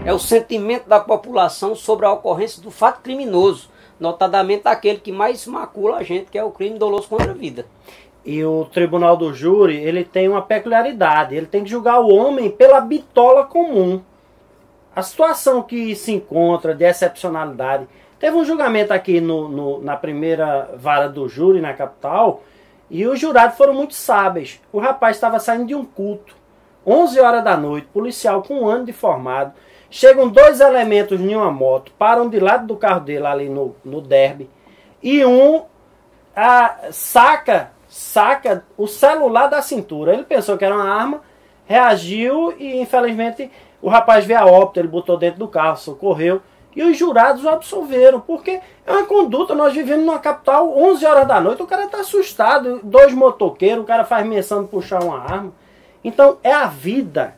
é o sentimento da população sobre a ocorrência do fato criminoso, notadamente aquele que mais macula a gente, que é o crime doloso contra a vida. E o tribunal do júri, ele tem uma peculiaridade, ele tem que julgar o homem pela bitola comum. A situação que se encontra de excepcionalidade, teve um julgamento aqui na primeira vara do júri, na capital, e os jurados foram muito sábios. O rapaz estava saindo de um culto, 11 horas da noite, policial com 1 ano de formado. Chegam 2 elementos em uma moto, param de lado do carro dele ali no derby, e um saca o celular da cintura. Ele pensou que era uma arma, reagiu e infelizmente o rapaz veio a óbito, ele botou dentro do carro, socorreu. E os jurados o absolveram, porque é uma conduta, nós vivemos numa capital, 11 horas da noite, o cara está assustado, 2 motoqueiros, o cara faz menção de puxar uma arma. Então é a vida,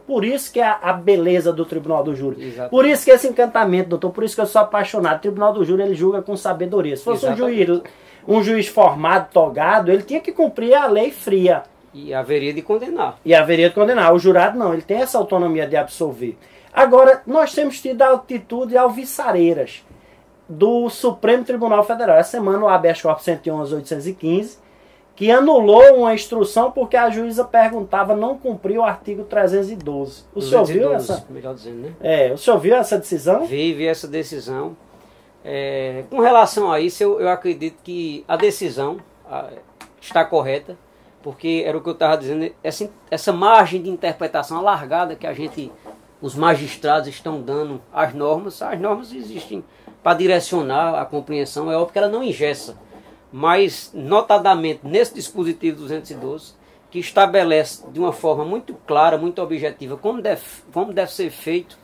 por isso que é a beleza do tribunal do júri. Exatamente. Por isso que esse encantamento, doutor, por isso que eu sou apaixonado. O tribunal do júri, ele julga com sabedoria. Se fosse um juiz formado, togado, ele tinha que cumprir a lei fria. E haveria de condenar. O jurado não, ele tem essa autonomia de absolver. Agora, nós temos tido a atitude alvissareiras do Supremo Tribunal Federal. Essa semana o habeas corpus 111.815, que anulou uma instrução porque a juíza perguntava não cumprir o artigo 312. O senhor viu essa? Melhor dizendo, né? O senhor viu essa decisão? Vi essa decisão. Com relação a isso, eu acredito que a decisão está correta, porque era o que eu estava dizendo, essa margem de interpretação alargada que os magistrados estão dando às normas existem para direcionar a compreensão, é óbvio que ela não engessa, mas notadamente nesse dispositivo 212, que estabelece de uma forma muito clara, muito objetiva, como deve ser feito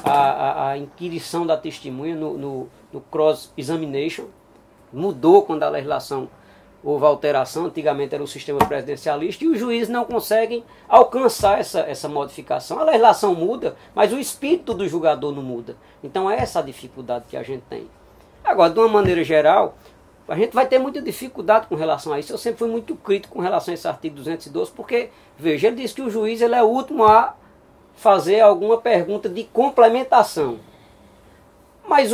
a inquirição da testemunha no cross-examination. Mudou quando a legislação houve alteração, antigamente era o sistema presidencialista, e os juízes não conseguem alcançar essa modificação. A legislação muda, mas o espírito do julgador não muda. Então é essa a dificuldade que a gente tem. Agora, de uma maneira geral, a gente vai ter muita dificuldade com relação a isso. Eu sempre fui muito crítico com relação a esse artigo 212, porque, veja, ele diz que o juiz ele é o último a fazer alguma pergunta de complementação. Mas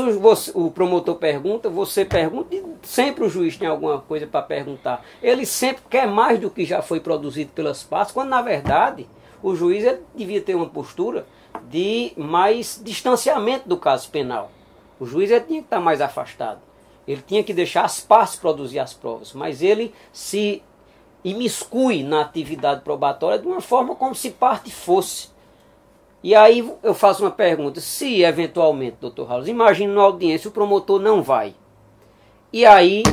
o promotor pergunta, você pergunta, e sempre o juiz tem alguma coisa para perguntar. Ele sempre quer mais do que já foi produzido pelas partes, quando na verdade o juiz ele devia ter uma postura de mais distanciamento do caso penal. O juiz ele tinha que estar mais afastado. Ele tinha que deixar as partes produzir as provas, mas ele se imiscui na atividade probatória de uma forma como se parte fosse. E aí eu faço uma pergunta, se eventualmente, doutor Raul, imagine na audiência o promotor não vai. E aí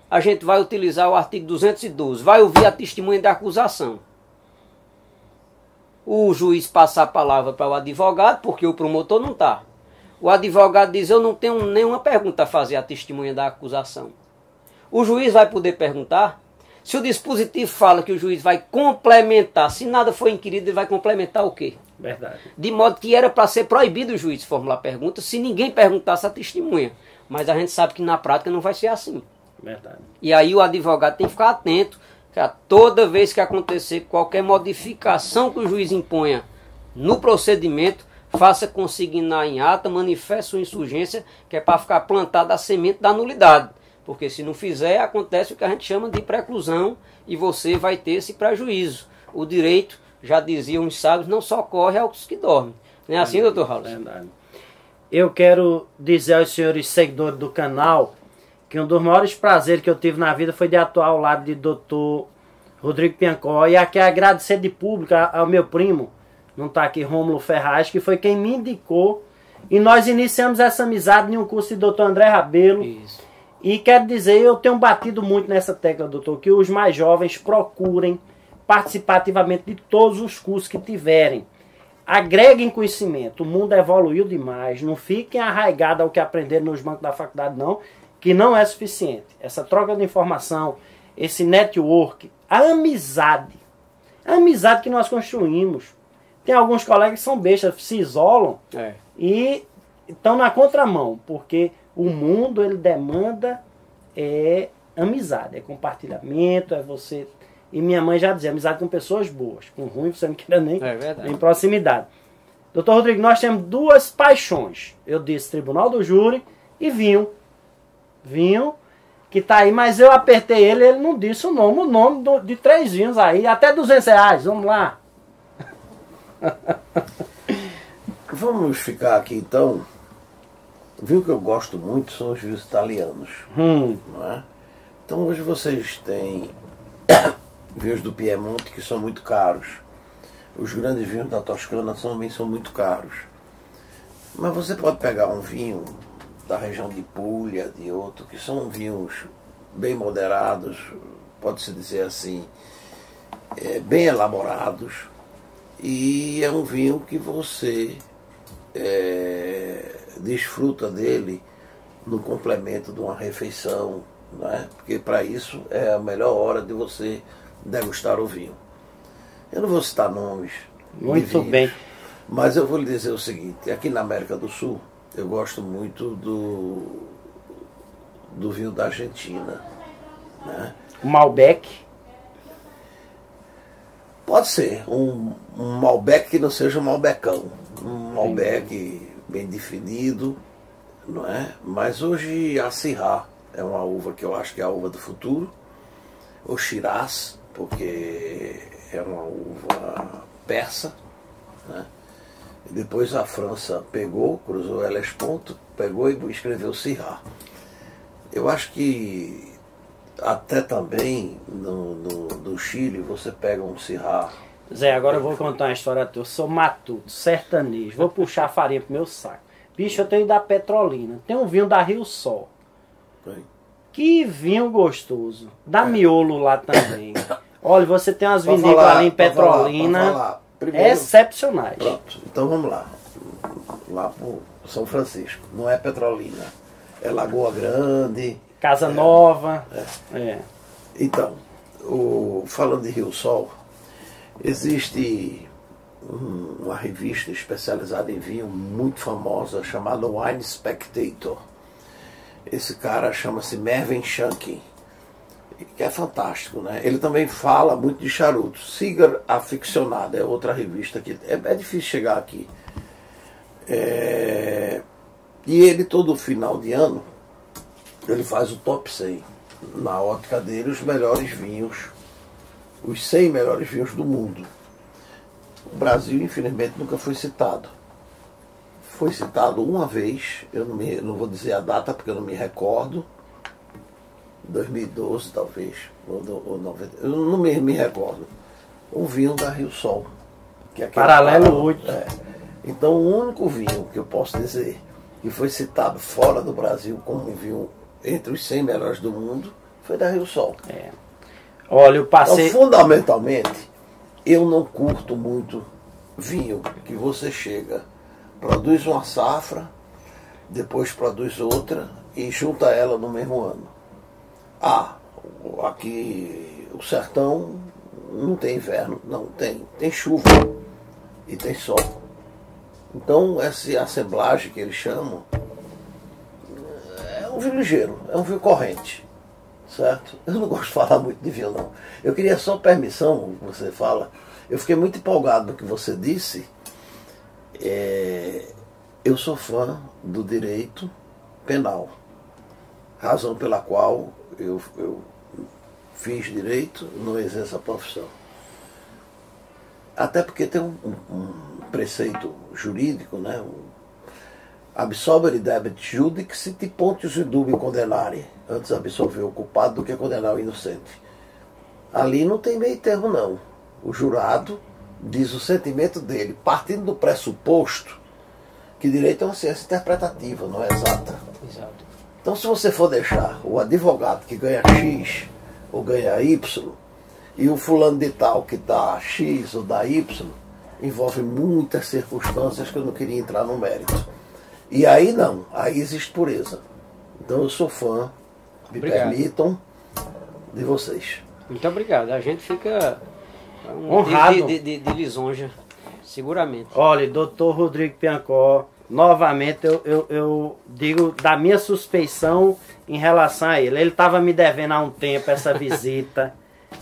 a gente vai utilizar o artigo 212, vai ouvir a testemunha da acusação. O juiz passa a palavra para o advogado, porque o promotor não está. O advogado diz, eu não tenho nenhuma pergunta a fazer à testemunha da acusação. O juiz vai poder perguntar? Se o dispositivo fala que o juiz vai complementar, se nada for inquirido, ele vai complementar o quê? Verdade. De modo que era para ser proibido o juiz formular pergunta se ninguém perguntasse a testemunha. Mas a gente sabe que na prática não vai ser assim. Verdade. E aí o advogado tem que ficar atento, que toda vez que acontecer qualquer modificação que o juiz imponha no procedimento, faça consignar em ata, manifeste sua insurgência, que é para ficar plantada a semente da nulidade. Porque se não fizer, acontece o que a gente chama de preclusão e você vai ter esse prejuízo. O direito, já diziam os sábios, não socorre aos que dormem. Não é assim, doutor Raul? Verdade. Eu quero dizer aos senhores seguidores do canal que um dos maiores prazeres que eu tive na vida foi de atuar ao lado de doutor Rodrigo Piancó. E aqui agradecer de público ao meu primo, não está aqui, Rômulo Ferraz, que foi quem me indicou. E nós iniciamos essa amizade em um curso de doutor André Rabelo. Isso. E quero dizer, eu tenho batido muito nessa tecla, doutor, que os mais jovens procurem participativamente de todos os cursos que tiverem. Agreguem conhecimento, o mundo evoluiu demais, não fiquem arraigados ao que aprenderam nos bancos da faculdade não, que não é suficiente. Essa troca de informação, esse network, a amizade que nós construímos. Tem alguns colegas que são bestas, se isolam e estão na contramão, porque o mundo ele demanda amizade, é compartilhamento, é você... E minha mãe já dizia, amizade com pessoas boas, com ruim você não queira nem em proximidade. Doutor Rodrigo, nós temos duas paixões. Eu disse Tribunal do Júri e vinho. Vinho, que tá aí, mas eu apertei ele não disse o nome de 3 vinhos aí, até R$200, vamos lá. Vamos ficar aqui então. O vinho que eu gosto muito são os vinhos italianos. Não é? Então hoje vocês têm vinhos do Piemonte que são muito caros. Os grandes vinhos da Toscana também são muito caros. Mas você pode pegar um vinho da região de Puglia, de outro, que são vinhos bem moderados, pode-se dizer assim, bem elaborados. E é um vinho que você desfruta dele no complemento de uma refeição, né? Porque para isso é a melhor hora de você degustar o vinho. Eu não vou citar nomes. Muito vinhos, bem. Mas eu vou lhe dizer o seguinte, aqui na América do Sul, eu gosto muito do vinho da Argentina. Né? O Malbec. Pode ser um Malbec que não seja um Malbecão. Um Malbec bem definido, não é? Mas hoje a Syrah é uma uva que eu acho que é a uva do futuro. O Shiraz, porque é uma uva persa, né? E depois a França pegou, cruzou Hellespont, pegou e escreveu Syrah. Eu acho que até também no Chile você pega um Syrah. Zé, agora eu vou contar uma história tua. Eu sou matuto, sertanejo, vou puxar a farinha pro meu saco. Bicho, eu tenho da Petrolina. Tem um vinho da Rio Sol. Bem. Que vinho gostoso. Da Miolo lá também. Olha, você tem umas vinícolas ali em Petrolina excepcionais. Pronto, então vamos lá. Lá pro São Francisco. Não é Petrolina. É Lagoa Grande. Casa Nova. Então, falando de Rio Sol, existe uma revista especializada em vinho muito famosa chamada Wine Spectator. Esse cara chama-se Mervyn Shankin, que é fantástico, né? Ele também fala muito de charuto. Cigar Aficionado é outra revista que é difícil chegar aqui. E ele todo final de ano ele faz o top 100. Na ótica dele, os melhores vinhos, os 100 melhores vinhos do mundo. O Brasil, infelizmente, nunca foi citado. Foi citado uma vez, eu não vou dizer a data porque eu não me recordo, 2012 talvez, ou 90, eu não me recordo. Um vinho da Rio Sol. Que é Paralelo 8. Então o único vinho que eu posso dizer que foi citado fora do Brasil como um vinho entre os 100 melhores do mundo foi da Rio Sol. Olha, eu passei... Então, fundamentalmente, eu não curto muito vinho que você chega, produz uma safra, depois produz outra e junta ela no mesmo ano. Aqui o sertão não tem inverno, não, tem chuva e tem sol. Então essa assemblagem que eles chamam é um vinho ligeiro, é um vinho corrente, certo? Eu não gosto de falar muito de vinho não. Eu queria só permissão, você fala. Eu fiquei muito empolgado no que você disse. Eu sou fã do direito penal, razão pela qual eu fiz direito, não exerço a profissão. Até porque tem um preceito jurídico, né? Absolvere debet judicis pontius indubio condenare. Antes absolver o culpado do que condenar o inocente. Ali não tem meio termo não. O jurado diz o sentimento dele, partindo do pressuposto que direito é uma ciência interpretativa, não é exata. Exato. Então se você for deixar o advogado que ganha X ou ganha Y, e o fulano de tal que dá X ou dá Y, envolve muitas circunstâncias que eu não queria entrar no mérito. E aí não, aí existe pureza. Então eu sou fã, me permitam, de vocês. Muito obrigado, a gente fica honrado de lisonja, seguramente. Olha, doutor Rodrigo Piancó, novamente eu digo da minha suspeição em relação a ele. Ele estava me devendo há um tempo essa visita,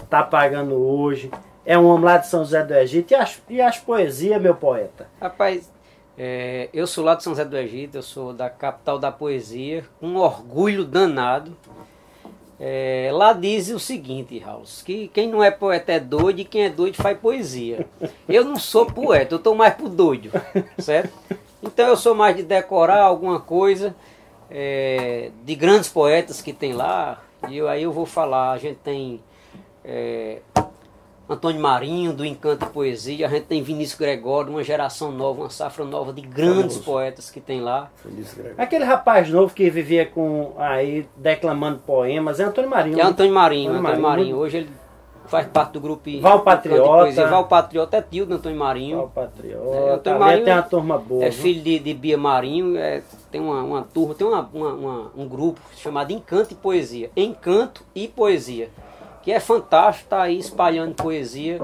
está pagando hoje. É um homem lá de São José do Egito. E as poesias, meu poeta? Rapaz, Eu sou lá de São José do Egito, eu sou da capital da poesia, com um orgulho danado. Lá diz o seguinte, Raul, que quem não é poeta é doido e quem é doido faz poesia. Eu não sou poeta, eu estou mais pro doido, certo? Então eu sou mais de decorar alguma coisa de grandes poetas que tem lá. E aí eu vou falar, a gente tem Antônio Marinho, do Encanto e Poesia, a gente tem Vinícius Gregório, uma geração nova, uma safra nova de grandes poetas que tem lá. Aquele rapaz novo que vivia aí declamando poemas, é Antônio Marinho. É Antônio Marinho. Hoje ele faz parte do grupo Val Patriota. Val Patriota é tio do Antônio Marinho. Val Patriota. Antônio Marinho tem uma turma boa. É filho de Bia Marinho, tem uma turma, tem um grupo chamado Encanto e Poesia. Encanto e Poesia. Que é fantástico, está aí espalhando poesia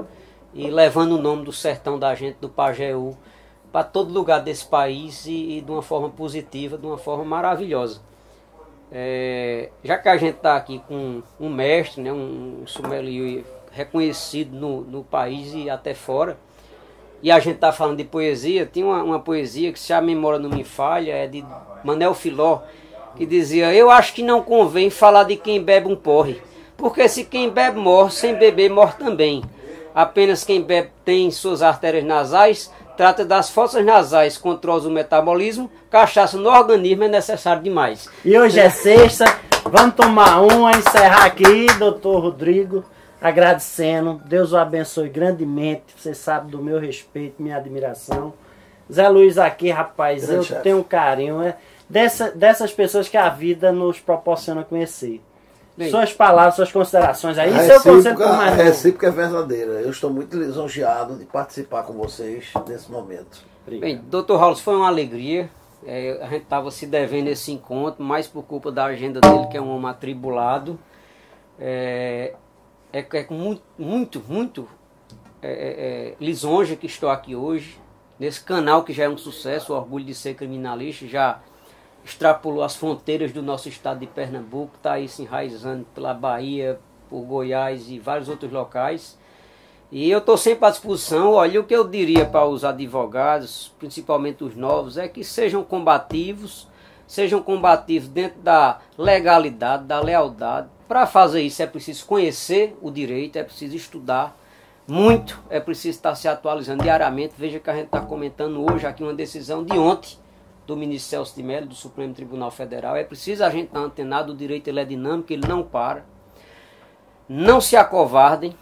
e levando o nome do sertão da gente, do Pajeú, para todo lugar desse país e de uma forma positiva, de uma forma maravilhosa. Já que a gente está aqui com um mestre, né, um sommelier reconhecido no país e até fora, e a gente está falando de poesia, tem uma poesia que, se a memória não me falha, é de Manel Filó, que dizia: eu acho que não convém falar de quem bebe um porre, porque se quem bebe morre, sem beber morre também. Apenas quem bebe tem suas artérias nasais, trata das fossas nasais, controla o metabolismo, cachaça no organismo é necessário demais. E hoje é sexta, vamos tomar uma, encerrar aqui, doutor Rodrigo, agradecendo. Deus o abençoe grandemente, você sabe do meu respeito, minha admiração. Zé Luiz aqui, rapaz, eu tenho um carinho dessas pessoas que a vida nos proporciona conhecer. Bem, suas palavras, suas considerações aí, seu conselho por mais novo. A recíproca é verdadeira. Eu estou muito lisonjeado de participar com vocês nesse momento. Bem, doutor Raul, foi uma alegria. A gente estava se devendo esse encontro, mais por culpa da agenda dele, que é um homem atribulado. Com muito lisonja que estou aqui hoje, nesse canal que já é um sucesso, o Orgulho de Ser Criminalista, já extrapolou as fronteiras do nosso estado de Pernambuco, está aí se enraizando pela Bahia, por Goiás e vários outros locais. E eu estou sempre à disposição. Olha, o que eu diria para os advogados, principalmente os novos, é que sejam combativos dentro da legalidade, da lealdade. Para fazer isso é preciso conhecer o direito, é preciso estudar muito, é preciso estar se atualizando diariamente. Veja que a gente está comentando hoje aqui uma decisão de ontem, do ministro Celso de Mello, do Supremo Tribunal Federal. É preciso a gente estar antenado, o direito ele é dinâmico, ele não para. Não se acovardem,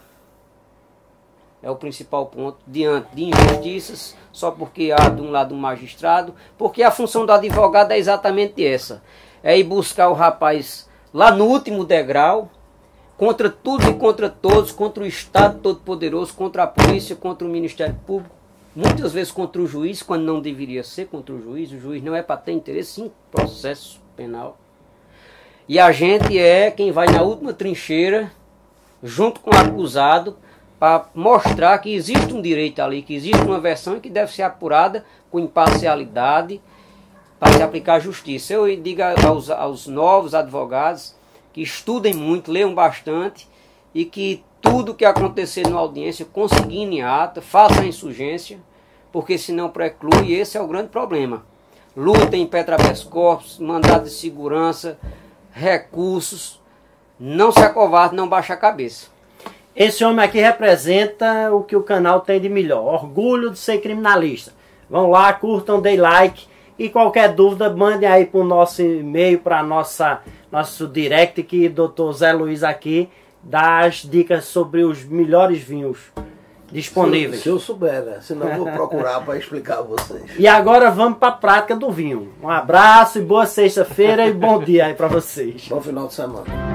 é o principal ponto, diante de injustiças, só porque há de um lado um magistrado, porque a função do advogado é exatamente essa, é ir buscar o rapaz lá no último degrau, contra tudo e contra todos, contra o Estado Todo-Poderoso, contra a polícia, contra o Ministério Público, muitas vezes contra o juiz, quando não deveria ser contra o juiz não é para ter interesse em processo penal. E a gente é quem vai na última trincheira, junto com o acusado, para mostrar que existe um direito ali, que existe uma versão que deve ser apurada com imparcialidade para se aplicar a justiça. Eu digo aos novos advogados que estudem muito, leiam bastante e que tudo que acontecer na audiência, conseguindo em ata, faça a insurgência, porque senão preclui, e esse é o grande problema. Lutem, impetra habeas corpus, mandado de segurança, recursos, não se acovarde, não baixe a cabeça. Esse homem aqui representa o que o canal tem de melhor, orgulho de ser criminalista. Vão lá, curtam, deem like e qualquer dúvida, mandem aí para o nosso e-mail, para nosso direct, que o Dr. Zé Luiz aqui dá as dicas sobre os melhores vinhos disponíveis. Se eu souber, né? Senão eu vou procurar para explicar a vocês. E agora vamos para a prática do vinho. Um abraço e boa sexta-feira e bom dia aí para vocês. Bom final de semana.